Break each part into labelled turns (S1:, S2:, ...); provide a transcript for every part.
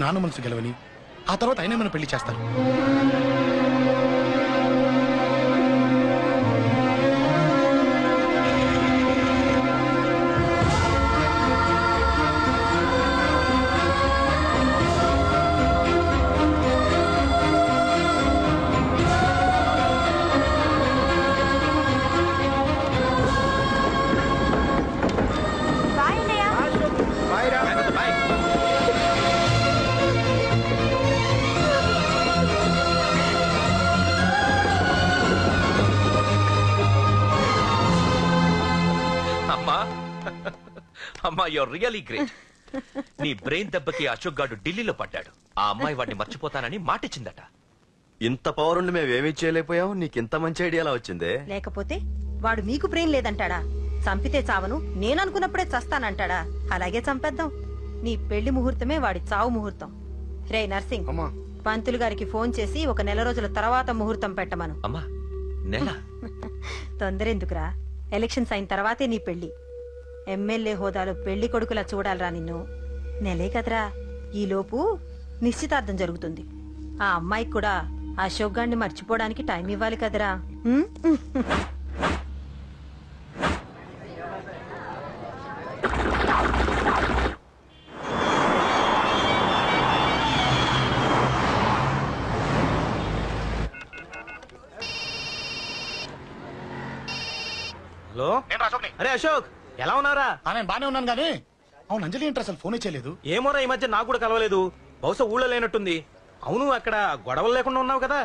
S1: నాన్న మనసు గెలవని, ఆ తర్వాత ఆయనే మన పెళ్లి చేస్తారు.
S2: అమ్మా, యూర్ రియలీ గ్రేట్. నీ బ్రెయిన్ దెబ్బకి అశోక్ గాడు ఢిల్లీలో పడ్డాడు. ఆ అమ్మాయి వాడిని మర్చిపోతానని మాటిచ్చిందట.
S3: ఇంత పవర్ ఉండి మేమేమీ చేయలేకపోయావు. నీకింత మంచి ఐడియా ఎలా వచ్చిందే?
S4: లేకపోతే వాడు మీకు బ్రెయిన్ లేదంటాడా? చంపితే చావను, నేననుకున్నప్పుడే చస్తానంటాడా? అలాగే చంపేద్దాం. నీ పెళ్లి ముహూర్తమే వాడి చావు ముహూర్తం. రే నర్సింగ్, పంతులు గారికి ఫోన్ చేసి 1 నెల రోజుల తర్వాత ముహూర్తం పెట్టమను.
S2: అమ్మా, నెల?
S4: తొందరెందుకురా, ఎలక్షన్స్ అయిన తర్వాతే నీ పెళ్లి. ఎమ్మెల్యే హోదాలో పెళ్లి కొడుకులా చూడాలరా నిన్ను. నెలే కదరా, ఈలోపు నిశ్చితార్థం జరుగుతుంది. ఆ అమ్మాయికి కూడా అశోక్ గారిని మర్చిపోవడానికి టైం ఇవ్వాలి కదరా.
S5: హలో, అరే అశోక్, ఎలా ఉన్నారా?
S1: నేను బానే ఉన్నాను గానీ, అవును అంజలి ఏంటి అసలు ఫోనే చేయలేదు?
S5: ఏమోరా, ఈ మధ్య నాకు కూడా కలవలేదు. బహుశా ఊళ్ళో లేనట్టుంది. అవును, అక్కడ గొడవలు లేకుండా ఉన్నావు కదా?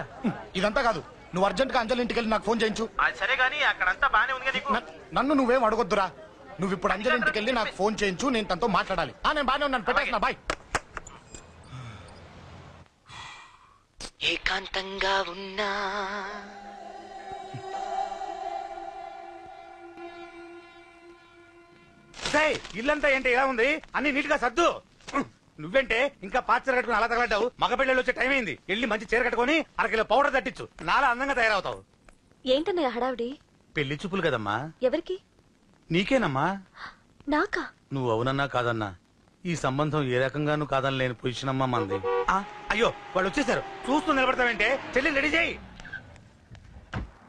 S1: ఇదంతా కాదు, నువ్వు అర్జెంట్ గా అంజలి ఇంటికి వెళ్ళి నాకు ఫోన్ చేయించు.
S5: సరే గానీ అక్కడంతా బానే ఉంది కదా.
S1: నన్ను నువ్వేం అడగొద్దురా. నువ్వు ఇప్పుడు అంజలి ఇంటికి వెళ్ళి నాకు ఫోన్ చేయించు, నేను తనతో మాట్లాడాలి. నేను బానే ఉన్నాను, పెట్టేస్తున్నా, బాయ్.
S6: ఏకాంతంగా ఉన్నా
S5: ఇల్లంతా ఏంటి ఇలా ఉంది? అన్ని నీట్ గా సర్దు. నువ్వేంటే ఇంకా పాచర కట్టుకుని అలా తగలడ్డావు? మగ పెళ్ళి వచ్చే టైం అయింది. వెళ్ళి మంచి చీర కట్టుకుని 1 కిలో పౌడర్ తట్టించు. నాలా అందంగా తయారవుతావు.
S6: ఏంటన్నయ్య హడావిడి?
S5: పెళ్లి చూపులు కదమ్మా.
S6: ఎవరికి?
S5: నీకేనమ్మా.
S6: నాకా?
S5: నువ్వు అవునన్నా కాదన్నా, ఈ సంబంధం ఏ రకంగానూ కాదని లేని పొజిషన్ అమ్మా మంది. అయ్యో, వాళ్ళు వచ్చేసారు. చూస్తూ నిలబడతావేంటే? చెల్లి రెడీ చేయి.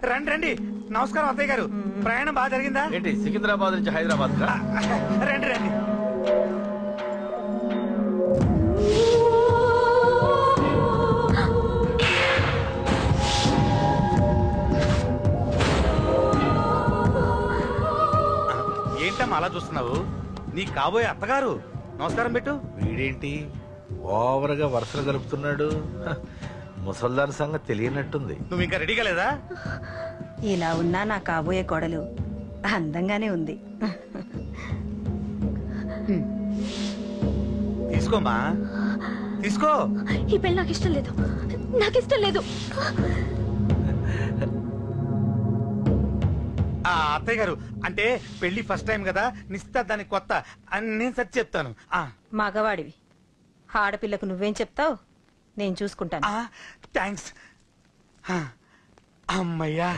S5: రండి రండి. నమస్కారం అత్తయ్య గారు. ప్రయాణం బాగా జరిగిందా?
S7: ఏంటి, సికింద్రాబాద్ నుంచి హైదరాబాద్?
S5: రండి రండి. ఏంటమ్మా అలా చూస్తున్నావు? నీ కాబోయే అత్తగారు. నమస్కారం పెట్టు.
S7: వీడేంటి ఓవర్గా వరుసలు గలుపుతున్నాడు? ముసల్దాన్ సంగతి తెలియనట్టుంది.
S5: నువ్వు ఇంకా రెడీగా లేదా?
S4: ఇలా ఉన్నా నా కాబోయే కోడలు అందంగానే ఉంది.
S5: తీసుకోమా, తీసుకో.
S6: ఈ పెళ్లి నాకు ఇష్టం లేదు, నాకు ఇష్టం లేదు.
S5: అత్తయ్య గారు, అంటే పెళ్లి ఫస్ట్ టైం కదా, నిశ్చితార్థానికి కొత్త అని నేను సరి చెప్తాను.
S4: మగవాడివి, ఆడపిల్లకు నువ్వేం చెప్తావు? నేను చూసుకుంటాను.
S5: థ్యాంక్స్. అమ్మయ్యా,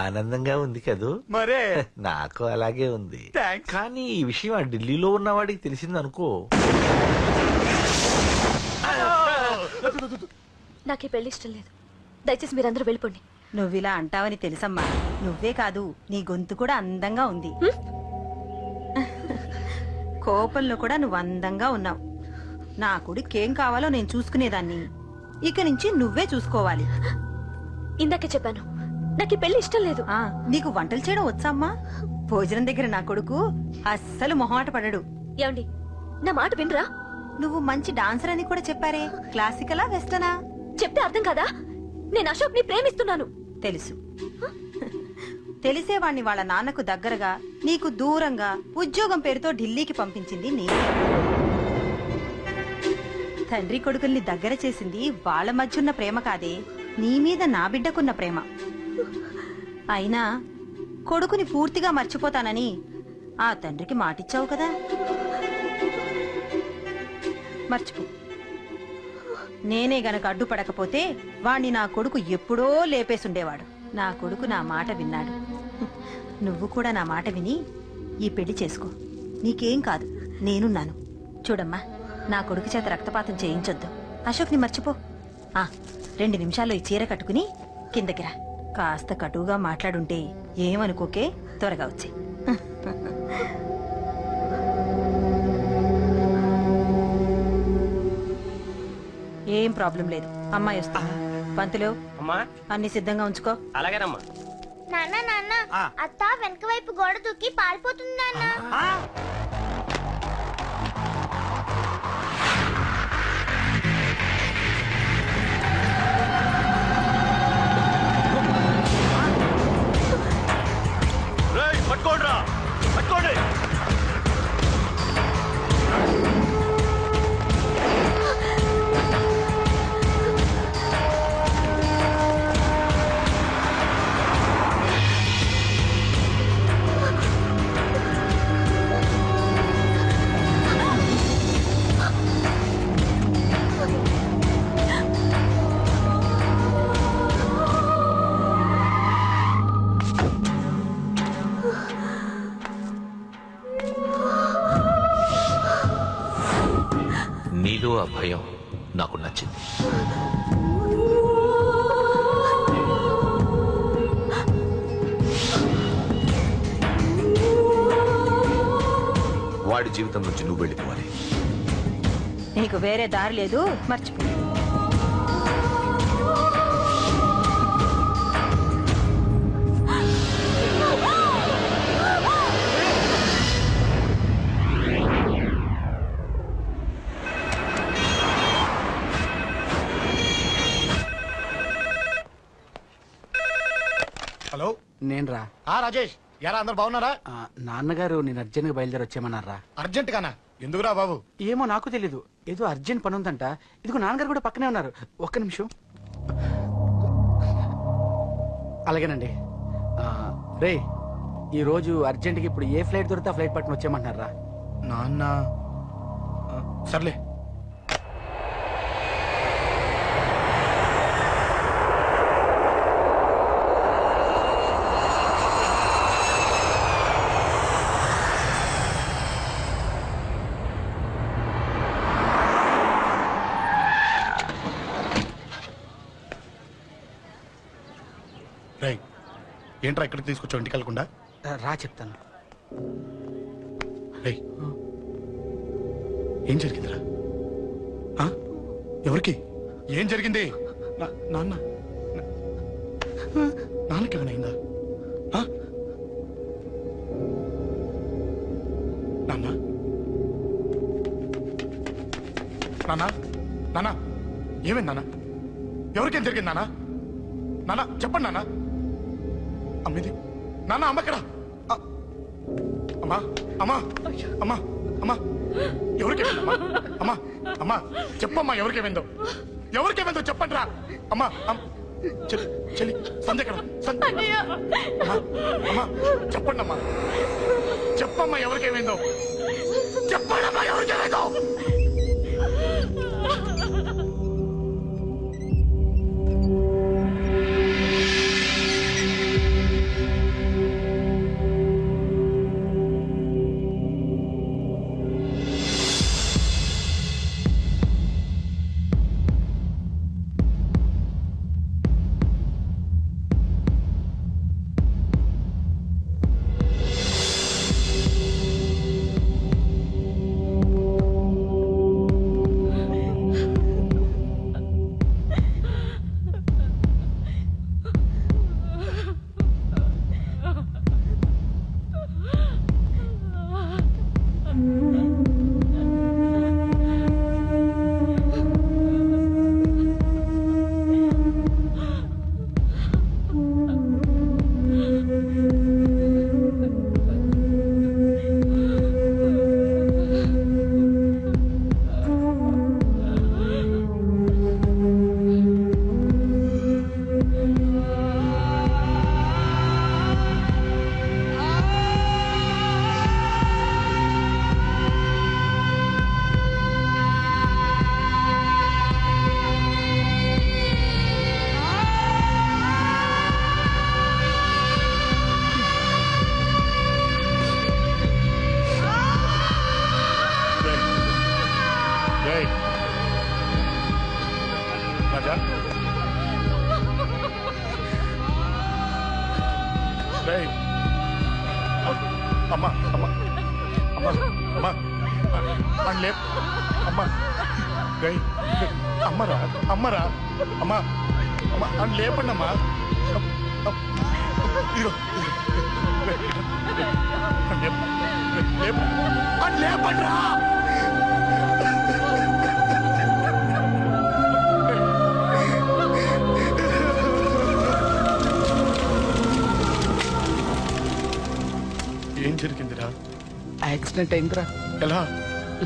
S7: ఆనందంగా ఉంది కదూ?
S5: మరే
S7: నాకు అలాగే ఉంది.
S5: కానీ
S7: ఈ విషయం ఆ ఢిల్లీలో ఉన్నవాడికి తెలిసిందనుకో.
S6: నాకు ఈ పెళ్లి ఇష్టం లేదు. దయచేసి మీరందరూ వెళ్ళిపోండి.
S4: నువ్విలా అంటావని తెలుసమ్మా. నువ్వే కాదు, నీ గొంతు కూడా అందంగా ఉంది. కోపంలో కూడా నువ్వు అందంగా ఉన్నావు. నా కొడుకేం కావాలో నేను చూసుకునేదాన్ని. ఇక నుంచి నువ్వే చూసుకోవాలి.
S6: ఇందాకే చెప్పాను, నాకు ఈ పెళ్లి ఇష్టం లేదు.
S4: నీకు వంటలు చేయడం వచ్చామ్మా? భోజనం దగ్గర నా కొడుకు అస్సలు మొహమాట పడడు.
S6: ఏమండి, నా మాట వినరా?
S4: నువ్వు మంచి డాన్సర్ అని కూడా చెప్పారే. క్లాసికలా వెస్టర్నా?
S6: చెప్తే అర్థం కాదా? నేను అశోక్ ని ప్రేమిస్తున్నాను.
S4: తెలుసు. తెలిసేవాణ్ణి వాళ్ళ నాన్నకు దగ్గరగా, నీకు దూరంగా ఉద్యోగం పేరుతో ఢిల్లీకి పంపించింది నేను. తండ్రి కొడుకుల్ని దగ్గర చేసింది వాళ్ళ మధ్యున్న ప్రేమ కాదే, నీ మీద నా బిడ్డకున్న ప్రేమ. అయినా కొడుకుని పూర్తిగా మర్చిపోతానని ఆ తండ్రికి మాటిచ్చావు కదా. మర్చిపో. నేనే గనక అడ్డుపడకపోతే వాణ్ణి నా కొడుకు ఎప్పుడో లేపేసుండేవాడు. నా కొడుకు నా మాట విన్నాడు. నువ్వు కూడా నా మాట విని ఈ పెళ్లి చేసుకో. నీకేం కాదు, నేనున్నాను. చూడమ్మా, నా కొడుకు చేత రక్తపాతం చేయించొద్దు. అశోక్ని మర్చిపో. 2 నిమిషాల్లో ఈ చీర కట్టుకుని కిందకి రా. కాస్త కటువుగా మాట్లాడుంటే ఏమనుకోకే, త్వరగా వచ్చి. ఏం ప్రాబ్లం లేదు, అమ్మాయి వస్తా. పంతులు, అన్ని సిద్ధంగా ఉంచుకో.
S8: అలాగేనమ్మా.
S9: నాన్న నాన్న, అత్త వెనక వైపు గోడ దూకి పారిపోతుంది నాన్న.
S3: పట్టుకోండి పట్టుకోండి.
S2: నీలో ఆ భయం నాకు నచ్చింది.
S3: వాడి జీవితం నుంచి నువ్వు వెళ్ళిపోవాలి.
S4: నీకు వేరే దారి లేదు, మర్చిపో.
S1: హలో,
S5: నేను రా.
S1: రాజేష్, యారా అందరు బాగున్నారా?
S5: నాన్నగారు నేను అర్జెంట్ గా బయలుదేరి వచ్చేయమన్నారా.
S1: అర్జెంట్ గానా? ఎందుకురా బాబు?
S5: ఏమో నాకు తెలీదు, ఏదో అర్జెంట్ పని ఉందంట. ఇదిగో నాన్నగారు కూడా పక్కనే ఉన్నారు. ఒక్క నిమిషం. అలాగేనండి. రే, ఈ రోజు అర్జెంట్ కి ఇప్పుడు ఏ ఫ్లైట్ దొరికితే ఆ ఫ్లైట్ పట్టుకుని వచ్చేయమంటున్నారా.
S1: నాన్న సర్లే. రేయ్, ఏంట్రా ఇక్కడికి తీసుకొచ్చావు ఇంటికి వెళ్ళకుండా?
S5: రా చెప్తాను.
S1: రేయ్, ఏం జరిగిందిరా? ఎవరికి ఏం జరిగింది? నాన్నకేమైనా నాన్న? నాన్న నాన్న ఏమైంది నాన్న? ఎవరికేం జరిగింది నాన్న? నాన్న చెప్పండి నాన్న. అమ్మేది నాన్న, అమ్మక్కడ. అమ్మా అమ్మా అమ్మా అమ్మా ఎవరికేమైందమ్మా? అమ్మా అమ్మా చెప్పమ్మా, ఎవరికేమైందో? ఎవరికేమైందో చెప్పండి రా. అమ్మా చెల్లి సంధ్య కదా? అమ్మా అమ్మా చెప్పండి అమ్మా, చెప్పమ్మా ఎవరికేమైందో? చెప్పండి అమ్మా ఎవరికేమైందో? రేయ్. అమ్మా అమ్మా అమ్మా అమ్మా అని లేప్ అమ్మా రేయ్. అమ్మరా అమ్మరా అమ్మా అమ్మా అని లేపండి అమ్మా ఇదిగో అని లేపండి రా. ఏం జరిగిందిరా?
S5: యాక్సిడెంట్ అయిందిరా.
S1: ఎలా?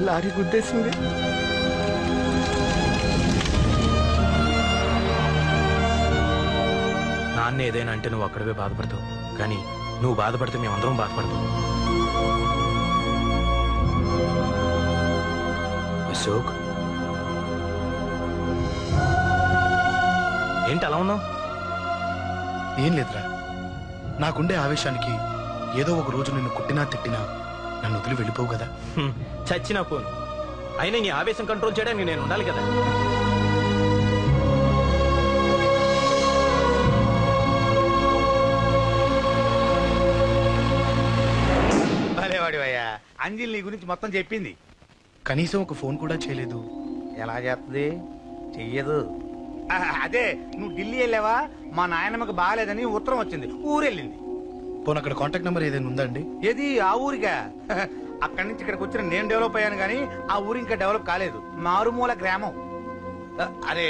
S5: లారీ గుద్దేసింది.
S8: నాన్న ఏదైనా అంటే నువ్వు అక్కడవే బాధపడతావు, కానీ నువ్వు బాధపడితే మేమందరం బాధపడతాం. అశోక్, ఏంటి అలా ఉన్నావు?
S1: ఏం లేదురా, నాకుండే ఆవేశానికి ఏదో ఒక రోజు నిన్ను కొట్టినా తిట్టినా నన్ను వదిలి వెళ్ళిపోవు కదా.
S8: చచ్చినా పోను, అయినా నీ ఆవేశం కంట్రోల్ చేయడానికి నేను ఉండాలి కదా.
S5: భలేవాడివయ్యా, అంజలి నీ గురించి మొత్తం చెప్పింది.
S1: కనీసం ఒక ఫోన్ కూడా చేయలేదు.
S5: ఎలా చేస్తుంది? చెయ్యదు. అదే నువ్వు ఢిల్లీ వెళ్ళావా, మా నాయనమ్మకి బాగాలేదని ఉత్తరం వచ్చింది, ఊరెళ్ళింది.
S1: పోనీ అక్కడ కాంటాక్ట్ నెంబర్ ఏదైనా ఉందా అండి?
S5: ఏది ఆ ఊరిగా? అక్కడి నుంచి ఇక్కడికి వచ్చిన నేను డెవలప్ అయ్యాను కానీ ఆ ఊరు ఇంకా డెవలప్ కాలేదు. మారుమూల గ్రామం. అరే